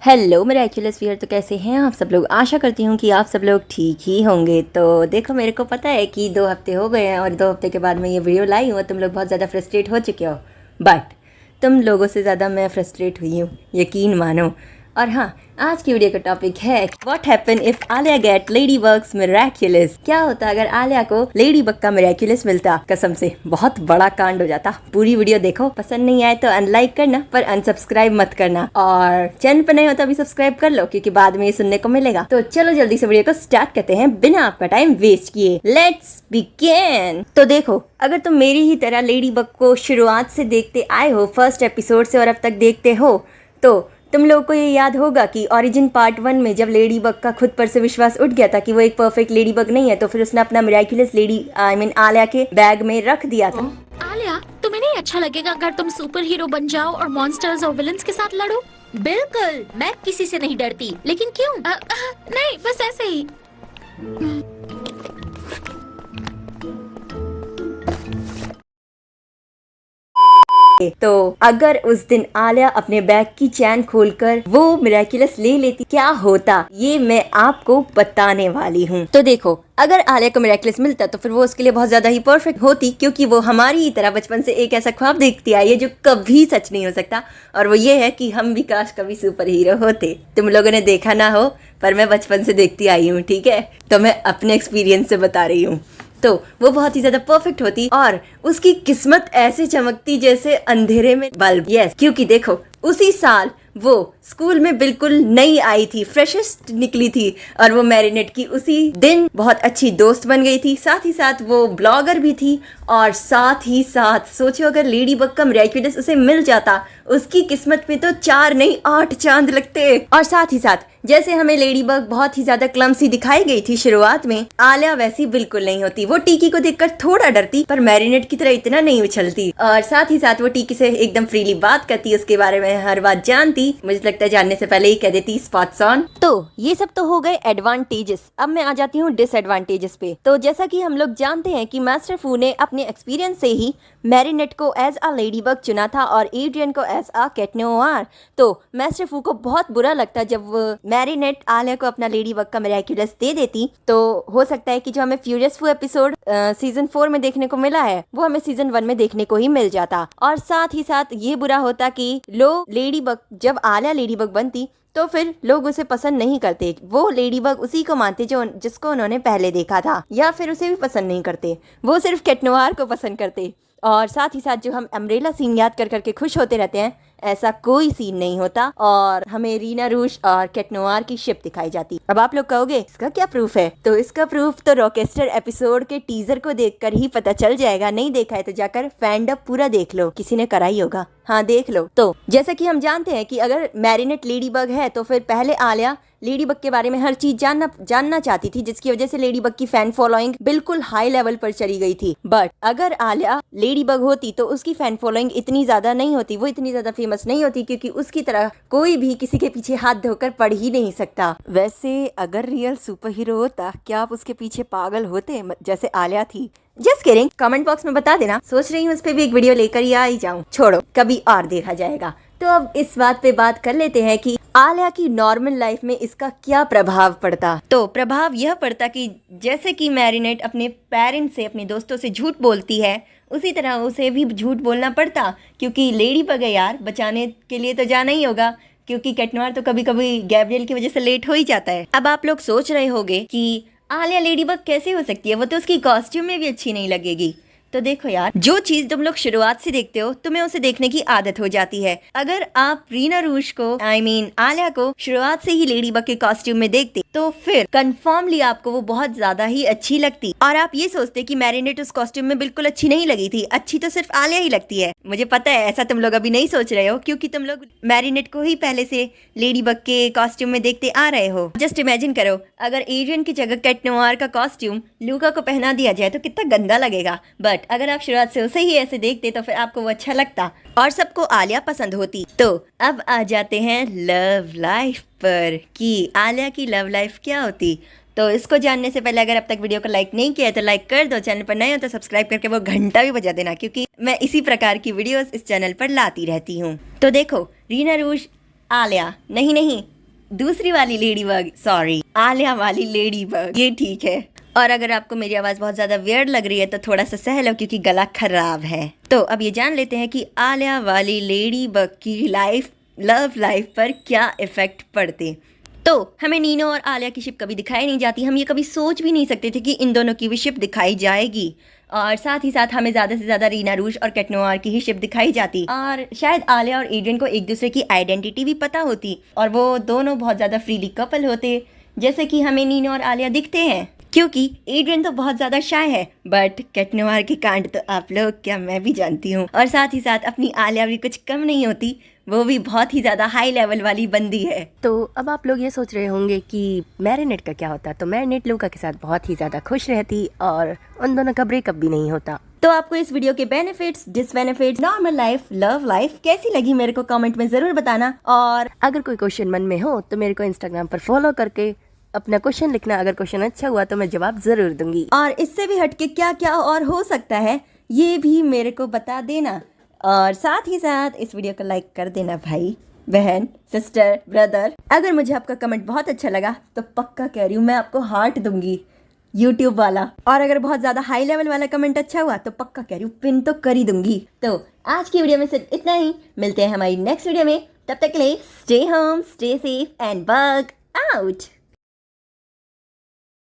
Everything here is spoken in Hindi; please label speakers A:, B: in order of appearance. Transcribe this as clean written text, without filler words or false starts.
A: हेलो मिरेक्युलस व्यूअर, तो कैसे हैं आप सब लोग। आशा करती हूँ कि आप सब लोग ठीक ही होंगे। तो देखो, मेरे को पता है कि 2 हफ्ते हो गए हैं और 2 हफ्ते के बाद मैं ये वीडियो लाई हूँ। तुम लोग बहुत ज़्यादा फ्रस्ट्रेट हो चुके हो, बट तुम लोगों से ज़्यादा मैं फ्रस्ट्रेट हुई हूँ, यकीन मानो। और हाँ, आज की वीडियो का टॉपिक है what happen if Alya get Ladybug's Miraculous. क्या होता अगर आलिया को लेडी बग का मिरेक्युलस मिलता। कसम से बहुत बड़ा कांड हो जाता। पूरी वीडियो देखो, पसंद नहीं आए तो अनलाइक करना, पर अनसब्सक्राइब मत करना। और चैनल पर नहीं होता भी सब्सक्राइब कर लो, क्योंकि बाद में ये सुनने को मिलेगा। तो चलो जल्दी से वीडियो को स्टार्ट करते हैं बिना आपका टाइम वेस्ट किए। Let's begin. तो देखो, अगर तुम मेरी ही तरह लेडी बग को शुरुआत से देखते आए हो, फर्स्ट एपिसोड से और अब तक देखते हो, तो तुम लोगों को ये याद होगा कि ओरिजिन पार्ट 1 में जब लेडी बग का खुद पर से विश्वास उठ गया था कि वो एक परफेक्ट लेडी बग नहीं है, तो फिर उसने अपना मिरेक्युलस आलिया के बैग में रख दिया था।
B: आलिया, तुम्हें नहीं अच्छा लगेगा अगर तुम सुपर हीरो बन जाओ और मॉन्स्टर्स और विलन्स के साथ लड़ो?
C: बिल्कुल, मैं किसी से नहीं डरती।
B: लेकिन क्यों? नहीं, बस ऐसे ही।
A: तो अगर उस दिन आलिया अपने बैग की चैन खोलकर वो मिरेक्युलस ले लेती, क्या होता, ये मैं आपको बताने वाली हूँ। तो देखो, अगर आलिया को मिरेक्युलस मिलता तो फिर वो उसके लिए बहुत ज्यादा ही परफेक्ट होती, क्योंकि वो हमारी ही तरह बचपन से एक ऐसा ख्वाब देखती आई है जो कभी सच नहीं हो सकता, और वो ये है कि हम भी काश कभी सुपर हीरो होते। तुम लोगों ने देखा ना हो, पर मैं बचपन से देखती आई हूँ, ठीक है। तो मैं अपने एक्सपीरियंस से बता रही हूँ। तो वो बहुत ही ज्यादा परफेक्ट होती और उसकी किस्मत ऐसे चमकती जैसे अंधेरे में बल्ब। यस, क्योंकि देखो, उसी साल वो स्कूल में बिल्कुल नई आई थी, फ्रेशेस्ट निकली थी, और वो मैरिनेट की उसी दिन बहुत अच्छी दोस्त बन गई थी। साथ ही साथ वो ब्लॉगर भी थी, और साथ ही साथ सोचो अगर लेडी बग का मिरेक्युलस उसे मिल जाता, उसकी किस्मत में तो 4 नहीं 8 चांद लगते। और साथ ही साथ जैसे हमें लेडी बग बहुत ही ज्यादा क्लमसी दिखाई गई थी शुरुआत में, आलिया वैसी बिल्कुल नहीं होती। वो टीकी को देखकर थोड़ा डरती, पर मैरिनेट की तरह इतना नहीं उछलती। और साथ ही साथ वो टीकी से एकदम फ्रीली बात करती, उसके बारे में हर बात जानती। मुझे लगता है जानने से पहले ही कह देती स्पॉट्स ऑन। तो ये सब तो हो गए एडवांटेजेस। अब मैं आ जाती हूँ डिसएडवांटेजेस पे। तो जैसा कि हम लोग जानते हैं कि मास्टर फू ने अपने एक्सपीरियंस से ही मैरिनेट को एज अ लेडी बग चुना था और एड्रियन को एज अ कैट नोवार। तो मास्टर फू को बहुत बुरा लगता जब मैरिनेट आलिया को अपना लेडी बग का मिरेक्युलस दे देती। तो हो सकता है कि जो हमें फ्यूरियस फू एपिसोड सीजन 4 में देखने को मिला है, वो हमें सीजन 1 में देखने को ही मिल जाता। और साथ ही साथ ये बुरा होता कि लोग लेडी बग, जब आलिया लेडी बग बनती तो फिर लोग उसे पसंद नहीं करते। वो लेडी बग उसी को मानते जो जिसको उन्होंने पहले देखा था, या फिर उसे भी पसंद नहीं करते, वो सिर्फ कैट नोवार को पसंद करते। और साथ ही साथ जो हम अम्ब्रेला सीन याद कर करके खुश होते रहते हैं, ऐसा कोई सीन नहीं होता, और हमें रीना रूश और कैट नोवार की शिप दिखाई जाती। अब आप लोग कहोगे इसका क्या प्रूफ है? तो इसका प्रूफ तो रॉकेस्टर एपिसोड के टीजर को देखकर ही पता चल जाएगा। नहीं देखा है तो जाकर फैंडअप पूरा देख लो, किसी ने करा ही होगा, हाँ देख लो। तो जैसा कि हम जानते हैं कि अगर मैरिनेट लेडी बग है तो फिर पहले आलिया लेडी बग के बारे में हर चीज जानना चाहती थी, जिसकी वजह से लेडी बग की फैन फॉलोइंग बिल्कुल हाई लेवल पर चली गई थी। बट अगर आलिया लेडी बग होती तो उसकी फैन फॉलोइंग इतनी ज्यादा नहीं होती, वो इतनी ज्यादा फेमस नहीं होती, क्योंकि उसकी तरह कोई भी किसी के पीछे हाथ धोकर पढ़ ही नहीं सकता। वैसे अगर रियल सुपर हीरो होता, क्या आप उसके पीछे पागल होते जैसे आलिया थी? जस्ट किडिंग, कमेंट बॉक्स में बता देना। सोच रही हूँ उस पे भी एक वीडियो लेकर ही आ ही जाऊँ। छोड़ो, कभी और देखा जाएगा। तो अब इस बात पे बात कर लेते हैं कि आलिया की नॉर्मल लाइफ में इसका क्या प्रभाव पड़ता। तो प्रभाव यह पड़ता कि जैसे कि मैरिनेट अपने पेरेंट्स से, अपने दोस्तों से झूठ बोलती है, उसी तरह उसे भी झूठ बोलना पड़ता, क्योंकि लेडी बग है यार, बचाने के लिए तो जाना ही होगा, क्योंकि कैट नोवार तो कभी कभी गैब्रियल की वजह से लेट हो ही जाता है। अब आप लोग सोच रहे होंगे कि आलिया लेडी बग कैसे हो सकती है, वो तो उसकी कॉस्ट्यूम में भी अच्छी नहीं लगेगी। तो देखो यार, जो चीज तुम लोग शुरुआत से देखते हो, तुम्हें उसे देखने की आदत हो जाती है। अगर आप रीना रूश को आलिया को शुरुआत से ही लेडी बग के कॉस्ट्यूम में देखते, तो फिर कंफर्मली आपको वो बहुत ज्यादा ही अच्छी लगती, और आप ये सोचते कि मैरिनेट उस कॉस्ट्यूम में बिल्कुल अच्छी नहीं लगी थी, अच्छी तो सिर्फ आलिया ही लगती है। मुझे पता है ऐसा तुम लोग अभी नहीं सोच रहे हो, क्योंकि तुम लोग मैरिनेट को ही पहले से लेडी बग के कॉस्ट्यूम में देखते आ रहे हो। जस्ट इमेजिन करो, अगर एड्रियन की जगह कैट नोवार का कॉस्ट्यूम लूका को पहना दिया जाए तो कितना गंदा लगेगा। बट अगर आप शुरुआत से उसे ही ऐसे देखते तो फिर आपको वो अच्छा लगता और सबको आलिया पसंद होती। तो अब आ जाते हैं लव लाइफ पर, कि आलिया की लव लाइफ क्या होती। तो इसको जानने से पहले अगर अब तक वीडियो को लाइक नहीं किया है तो लाइक कर दो, चैनल पर नए हो तो सब्सक्राइब करके वो घंटा भी बजा देना, क्योंकि मैं इसी प्रकार की वीडियोस इस चैनल पर लाती रहती हूँ। तो देखो, रीना रूश आलिया नहीं दूसरी वाली लेडी बग, सॉरी आलिया वाली लेडी बग, ये ठीक है। और अगर आपको मेरी आवाज़ बहुत ज़्यादा वियर्ड लग रही है तो थोड़ा सा सह लो क्योंकि गला खराब है। तो अब ये जान लेते हैं कि आलिया वाली लेडी बग की लव लाइफ पर क्या इफ़ेक्ट पड़ते। तो हमें नीनो और आलिया की शिप कभी दिखाई नहीं जाती, हम ये कभी सोच भी नहीं सकते थे कि इन दोनों की भी शिप दिखाई जाएगी। और साथ ही साथ हमें ज़्यादा से ज़्यादा रीना रूज और कैट नोआर की ही शिप दिखाई जाती और शायद आलिया और एड्रियन को एक दूसरे की आइडेंटिटी भी पता होती और वो दोनों बहुत ज़्यादा फ्रीली कपल होते, जैसे कि हमें नीनो और आलिया दिखते हैं। क्योंकि एड्रियन तो बहुत ज़्यादा शाय है, बट कैट नोआर की कांड तो आप लोग क्या मैं भी जानती हूँ। और साथ ही साथ अपनी आलिया भी कुछ कम नहीं होती, वो भी बहुत ही ज़्यादा हाई लेवल वाली बंदी है।
D: तो अब आप लोग ये सोच रहे होंगे कि मैरिनेट का क्या होता। तो मैरिनेट लूका के साथ बहुत ही ज़्यादा खुश रहती और उन दोनों का ब्रेकअप भी नहीं होता।
A: तो आपको इस वीडियो के benefits, disbenefits, normal life, love life कैसी लगी मेरे को कमेंट में ज़रूर बताना। और
D: अगर कोई क्वेश्चन मन में हो तो मेरे को इंस्टाग्राम पर फॉलो करके अपना क्वेश्चन लिखना। अगर क्वेश्चन अच्छा हुआ तो मैं जवाब ज़रूर दूंगी।
A: और इससे भी हटके क्या क्या और हो सकता है ये भी मेरे को बता देना। और साथ ही साथ इस वीडियो को लाइक कर देना भाई बहन, सिस्टर, ब्रदर। अगर मुझे आपका कमेंट बहुत अच्छा लगा तो पक्का कह रही हूँ मैं आपको हार्ट दूंगी, यूट्यूब वाला। और अगर बहुत ज़्यादा हाई लेवल वाला कमेंट अच्छा हुआ तो पक्का कह रही हूँ पिन तो कर ही दूंगी। तो आज की वीडियो में सिर्फ इतना ही, मिलते हैं हमारी नेक्स्ट वीडियो में। तब तक के लिए stay home, stay safe and bug out.